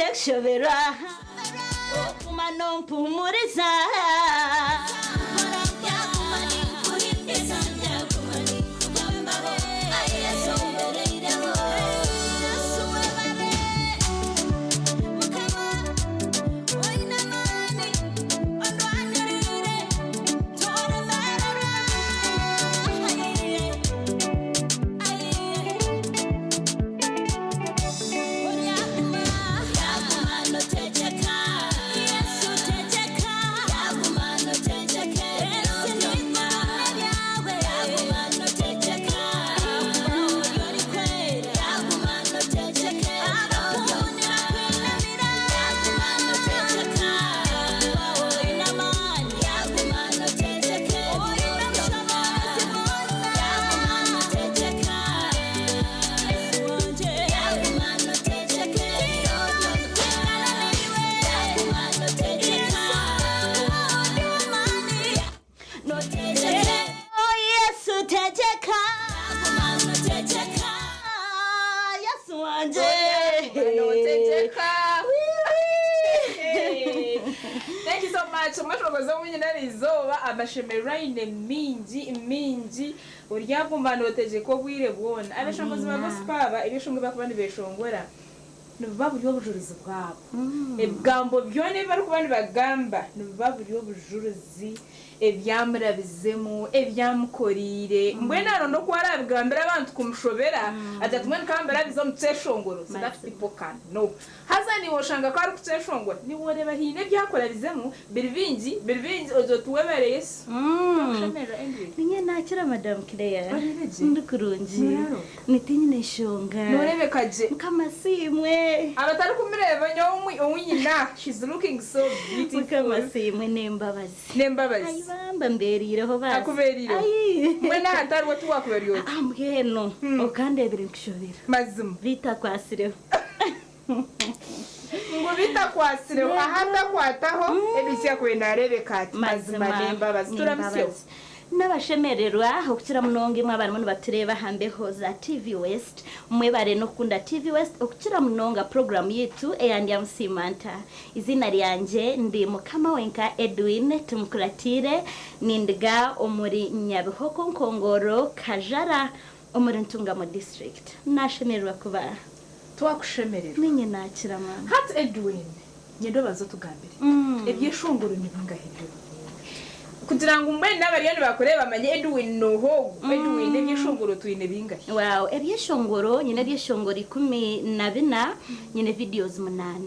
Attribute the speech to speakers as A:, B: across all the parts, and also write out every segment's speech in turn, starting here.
A: kushobera kumano mpumuriza
B: Thank you so much. Mwashobora izoba abashemeraine mingi uryagumana oteje ko bwire bwona abashongozi babasipaba ibishongo bakubandi beshongora nubaburiyo bujurizi bwabo ebgambo byone bari kubandi bagamba nubaburiyo bujuruzi ebyamurabizemu ebyamukorire mbwena rondo kwara abigambira abantu kumushobera ajatumwe nkambira bizo muteshongoro so that people can no hazani woshanga kwari kuteshongora ni woreba hine byakora bizemu birvingi ozo tuwebere Yesu kushemera Andrew
A: ninye nakira madam Claire ndikurungi nitinyi neshonga
B: norebe kaje
A: kama simwe
B: abatari kumireba nyomwe onyina she's looking so beautiful
A: kama simwe nembabazi bamba mberireho basi
B: akuberire mwena hatari watu wakuberiyo
A: ambweno okandebere nkishobera
B: mazima
A: vita kwasireho
B: ngo bitakwasireho ahata kwataho ebisya kwenda Rebeka mazima nembabazi turamsyo
A: n'abashemererwa okukira munonge mwe abarimu batureba hambeho za TV West mwe bare no kunda TV West okukira munonga program yetu eyandi amsimanta izina ryanje ndi mukama wenka Edwin tumukuratire nindiga omuri Nyabihoko Nkongoro Kajara omuri Ntungamo district nashemererwa kuba
B: twakushemererwa
A: ninye nakira mama
B: hat Edwin nyedo bazo tugambire ebyeshongoro nibangahebyo kugira ngo umwe n'abariyani bakoreba amanye Edwin noho Edwin ebyeshongoro tuyine bingahe
A: wow ebyeshongoro nyine ebyeshongoro 14 nyine videos 8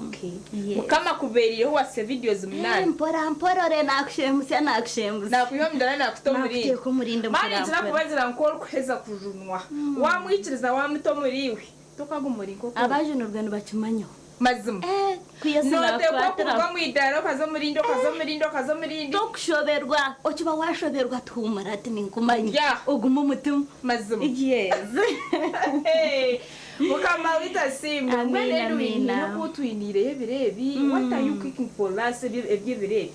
B: okay mukama kuberiyeho wase videos 8
A: mpora nakushembuza
B: nakuyomdana nakutomuri
A: kumurinde
B: mani nzira kubazira nkoro kuheza kujunwa wamwikiriza wamutomuriwe tokagumuri nkoko
A: abajunurwe bakimanyo
B: mazima
A: kuyasina
B: kwatira mwidaro kazomurindo
A: tokushoberwa okiba washoberwa tumara ati ninkumanya oguma umutima
B: mazima
A: yes
B: mukama witasimu mwene Edwin no kutwinire ebirebi what are you cooking for us ebyebirebi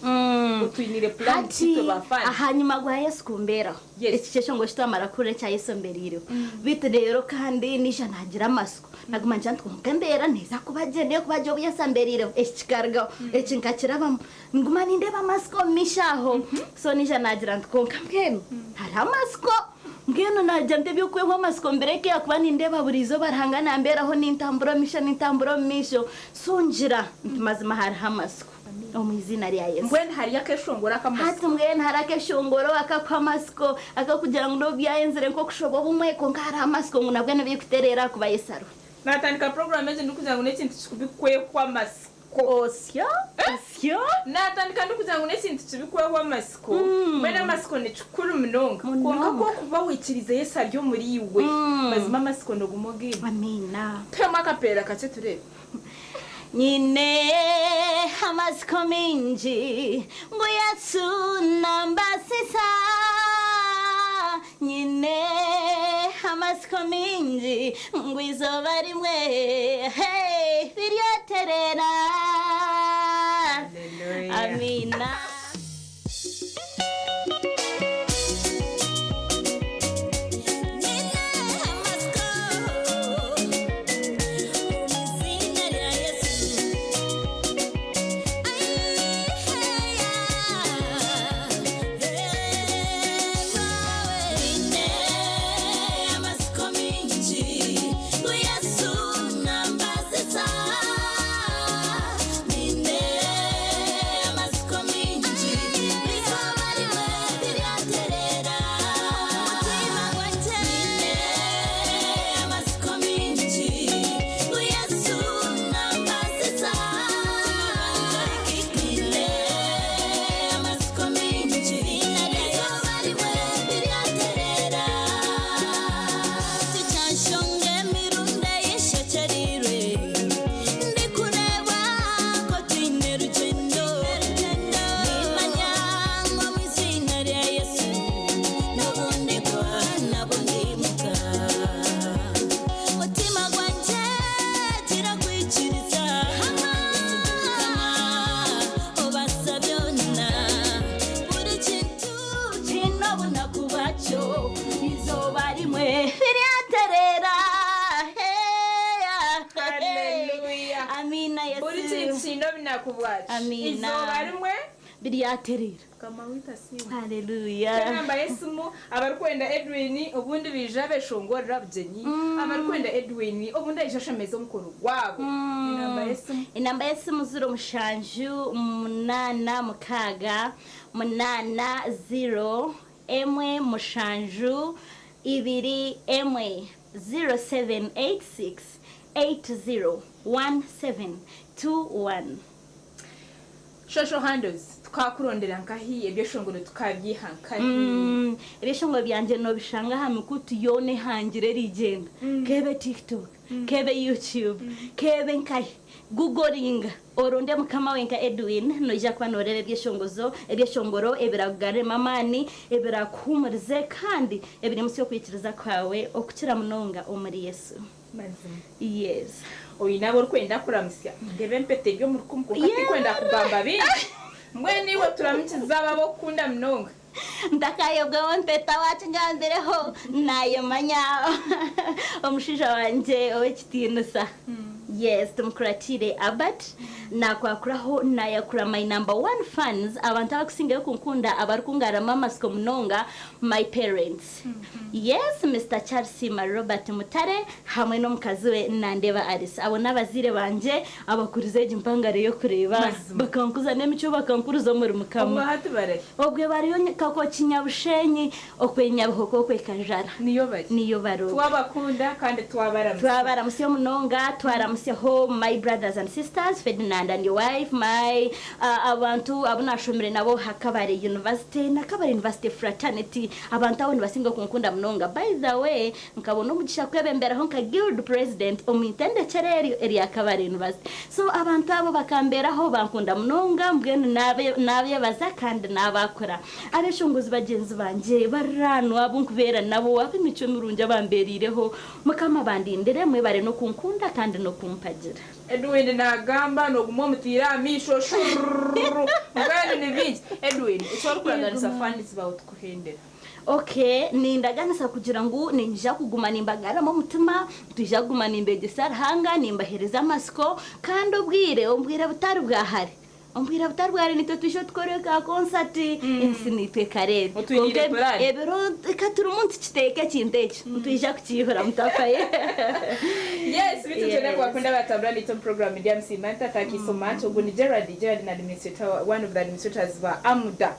B: kutwinire plan to bafana
A: ahanyuma gwa Yesu kumbera ekikesho ngo kitamara kure cya Yesu mberiro bite rero kandi nisha nagira amasiko nagumanje ntwumkembera neza kubagene kubajo byasamberiro ekikarga ekinkakiraba nguma nindeba amasiko mishaho so nisha nagira ntkonka mbwenu hari amasiko ngeno najante byukwe nko amasiko mbereke yakubani ndeba burizo barangana mberaho n'intamburo misho sunjira mazima hari amasiko omuzina rya Yesu
B: mbwene hari yakeshongora akamasiko
A: hati mbwene hari akeshongoro akakwamasko akakugira ngo byayenzere nko kushobo bumwe ko ngara amasiko ngunabwene bikuterera kuba Yesaro
B: natandika program eje ndikugira ngo nekintu kikubikwe kwa masiko
A: osyo
B: natandika ndikugira ngo nekintu kibikwe kwa masiko mwene amasiko ne chukuru mnonga konka ko kuba wikirize Yesu aryo muri iwe mazima amasiko no gumoge
A: amina
B: tema kapera kace turebe
A: nyine amasiko minji ngo Yesu nambasisa nyine amasiko minji ngo izoba rimwe hey biryoterera amina
B: n'obinakubachi
A: Amina.
B: izoba rimwe
A: biryaterera
B: kama wita simu
A: haleluya
B: namba yesimu abarikwenda Edwin ubundi bija beshongorera byenyi abarikwenda Edwin ubundi ayishashemeza umukuru gwabo
A: inamba yesimu 0786 emwe mushanju 2 emwe 0786 801721
B: social handles twakurondera nkahi ebyo shongoro tukabyihankani
A: ebishongo byanje no bishanga hamwe kutiyone hangire rigenda kebe TikTok kebe YouTube kebe nkahi googling oronde mukama wenka Edwin noja kwanorere ebyeshongoro ebiragare mamani ebirakumurize kandi ebiri musi yo kwitiriza kwawe okukira munonga omuri Yesu
B: mazima
A: yes
B: oyinabo kwenda kuramsya ngebe mpete byo muri kumukati kwenda kugamba bingi mwene iwe turamikiza babo kunda mnonga
A: ndakayobwa mpeta wacu ngambereho naye manya omushisha wanje owekitinusa yes tumukuratire abat nakwakuraho nayakura my number 1 fans abantu abakusinga kunkunda abarikungara mama sko munonga my parents yes Mr. Charles Robert Mutare hamwe no mukaziwe nandeba Alice abo nabazire banje abakurize impangare yo kureba bakankuza nemico bakankuruza muri mukama obwe bariyo kako kinyabushenyi okwenyabuhoko kwekajara niyo baro
B: twabakunda kandi
A: twabara musiyo munonga twaramusyeho my brothers and sisters Ferdinand and your wife my abantu abunashomere nabo hakabare university fraternity abantu abo nibasinga kunkunda munonga by the way nkabona umugisha kwebemberaho nka guild president omintende chereri eri akabare university so abantu abo bakamberaho bankunda munonga mbwene nabe baza kandi nabakora abeshunguzi bagenzi banje barano abunkubera nabo abimico nurunja bamberireho mukama bandindire mwe bare no kunkunda kandi no kumpagira
B: Edwin nagamba no gumomutira amisho shururu ngani nibiki Edwin icyo kuranganisa fans bawo tukuhendera
A: okay nindaganisa kugira ngo ninja kugumana imbagara mu mutima tujya gumana imbegesar hanga nimbahereza amasiko kandi umbwire butari bwahari ombwira butarwari nito twisho tkoreka concert insinitwe karebe ebero katuru umuntu kiteke kinteke twisha kukihora mutafaye
B: yes bitujene kwa kwenda batabla little program ya msimanta thank you so much ubuni Gerard na administrator one of the administrators wa Amda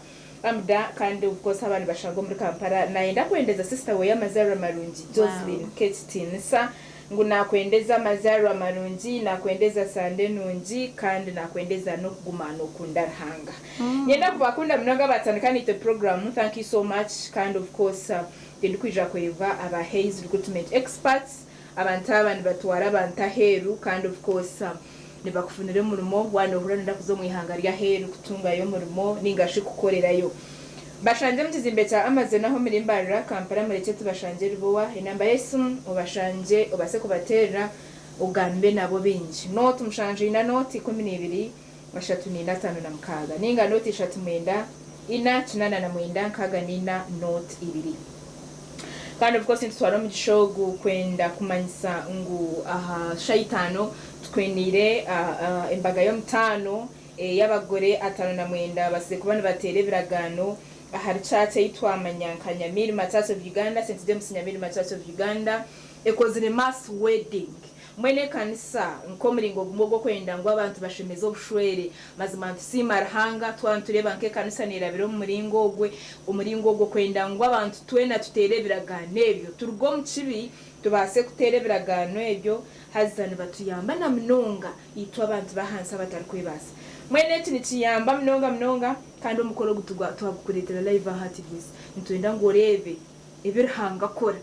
B: kandi of course abantu bashango muri Kampala naenda kuendeza sister we ya Mazara Marungi Jocelyn Ketinsa nguna kuendeza Mazara Marungi na kuendeza Sande Nungi kandi na kuendeza no kugumano kundarhanga yenda kubakunda mnoga batanikani the program thank you so much kind of course ndikuja kweva aba Hayes recruitment experts abantaba nibatwara bantaheru kind of course nibakufunire murumo wano huranda kuzo mwihanga rya heru kutunga yo murumo ningashi kukorerayo bashanje mutizimbe cha Amazon aho mirimbarira Kampala mureke tubashanje ribowa inamba yesu ubashanje ubase kubaterera ugambe nabo binji note mushanje ina note 12 bashatu ni 5 na mkaga ninga note 3 ina kinana na mwenda nkaga nina note 2 kandi of course ntwara mu gishogo kwenda kumanyisa ngo shaitano twenire imbaga yo mutano y'abagore 5 na mwenda base kubana batere biragano hari chat yitwa Manyankanya Mirima Church of Uganda St James Nyamiri Church of Uganda ekozine mass wedding mwene kanisa nkomuringo gumbogo kwenda ngo abantu bashemeza obushwere mazima simarhanga twantureba nke kanisa nirabiro umuringo gwo kwenda ngo abantu twena tutere biragano ebyo turgo mukibi tubase kutere biragano ebyo hazana batuyamba na mnonga itwa abantu bahansa batari kwibasa mwene tini kiyamba mnonga kandi umukoro gutugwa twabukuretera live ahativis ntwenda ngo rebe ebirhanga kora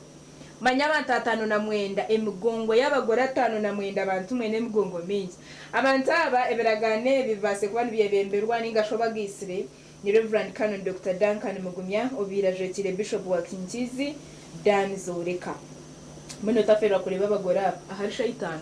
B: manya abantu 5 na mwenda emigongo y'abagore 5 na mwenda abantu mwene emigongo mingi abantu aba ebiragane bibase kuba biyebemberwa ningashoba gisire ni Reverend Canon Dr. Duncan Mugumya obira jetire Bishop wa Kinkizi Dan Zoreka muno tafera kureba abagore ahari shayitani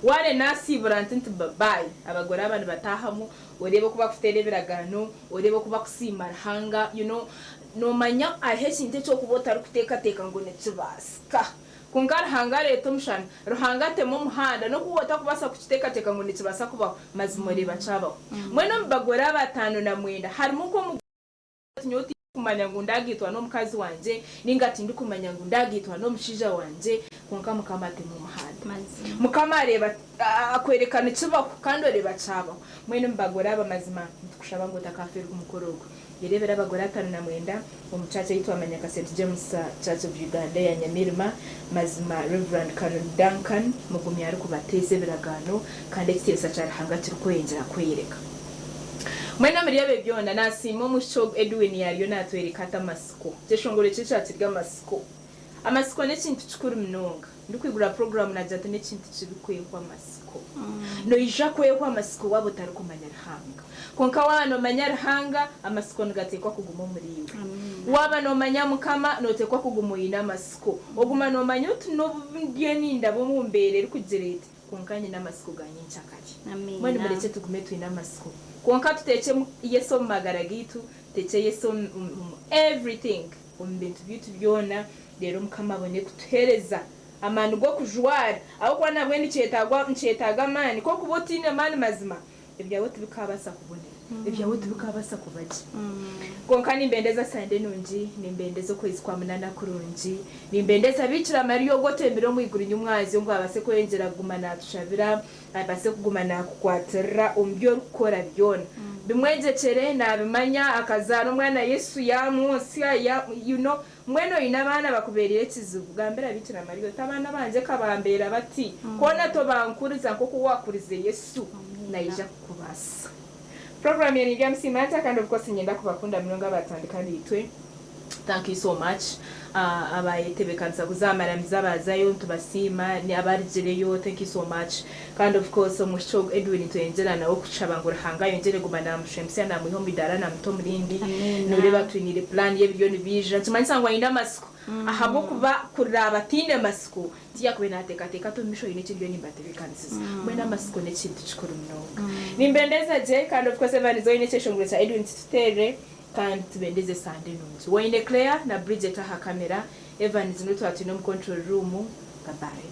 B: wale nasi burantinti babai abagore abantu batahamu urebe kuba kutere biragano urebe kuba kusimarhanga you know no manya ahesinte cyo kubota rukuteka ngo nekibaska kungar hangare tumshan ruhangate mu muhanda no kuwota kubasa kukitekateka ngo nikibasa kuba mazimuri bacabaho mweno mbagora batanu na mwenda harimo ko nyoti kumanya ngo ndagitwa no mukazi wanje ningati ndi kumanya ngo ndagitwa no mushija wanje kunka mukamate mu muhanda mukamareba akwerekana kibaho kandi oreba cabaho mwene mbagora bamazima tukushaba ngo takafirwa umukorogo yerebera abagore 5 na mwenda umucaca yitwa Manyaka St James Church of Uganda ya Nyamirima mazima Reverend Canon Duncan mugumya ari kubateze biragano kandi ekitesa cyari hangati rukwengera kwireka mwena muri yabe byona nasimo musho Edwin yariyo natwereka tamasiko cyeshongore cyicatsi ry'amasiko amasiko ne kintu cikuru mnonga ndikwigura program na jate ne kintu kibikwiye kwa masiko no ija kwe kwa masiko wabo tari kumanya hanga konka wano manya hanga amasiko ngatekwa kuguma muri iwe waba no manya mukama notekwa kuguma ina masiko oguma no manya no ndiye ndabo mu mbere rikugerete konkanye namasiko ganyincha kati mwene mureke tugume twina masiko konka tutece yeso magaragitu tece yeso everything bintu bitu byona rero mukama bone kutuhereza amanu go kujwara aho kwa nabwe nicetaga mani ko kubotine mani mazima ibyawe tubikabasa kubonera ibyawe tubikabasa kubaje konka nimbendeza sande nunji nimbendeza kwezi kwa munana kurunji nimbendeza bicira mariyo gotembero mwigura inyumwazi ngo abase kwengera gumana tushabira abase kugumana kukwatira umbyo rukora byona bimwegekere nabimanya akazana umwana Yesu ya munsi ya mweno inabana bakubereye kizubu gambera bicira mariyo tabana banje kabambera bati kona to bankuriza ko kuwakurize Yesu naija kubasa program ya Nigam Simata kind of course nyenda kubakunda milonga batandikandi itwe. Thank you so much. Abayete kanza kuzamara mzabazayo tubasima ni abarijereyo. Thank you so much. Kind of course musho Edwin tuenjera na okuchabangura hanga yongere gumana mushemse na muhombi dara na mtomurindi nureba twinire plan y'ebyoni vision tumanyisa ngo inda masiko ahabo kuba kuraba tinde masiko tiya kwena teka to misho ine cy'ebyoni batekanisiza mwena masiko ne kintu cikuru mnoga nimbendeza je kind of course evanizo ine cyeshongure cha Edwin tutere kandi tubendeze sande nunzi Wayne Claire na Bridget aha kamera Evans nutu ati no control room. Bye bye.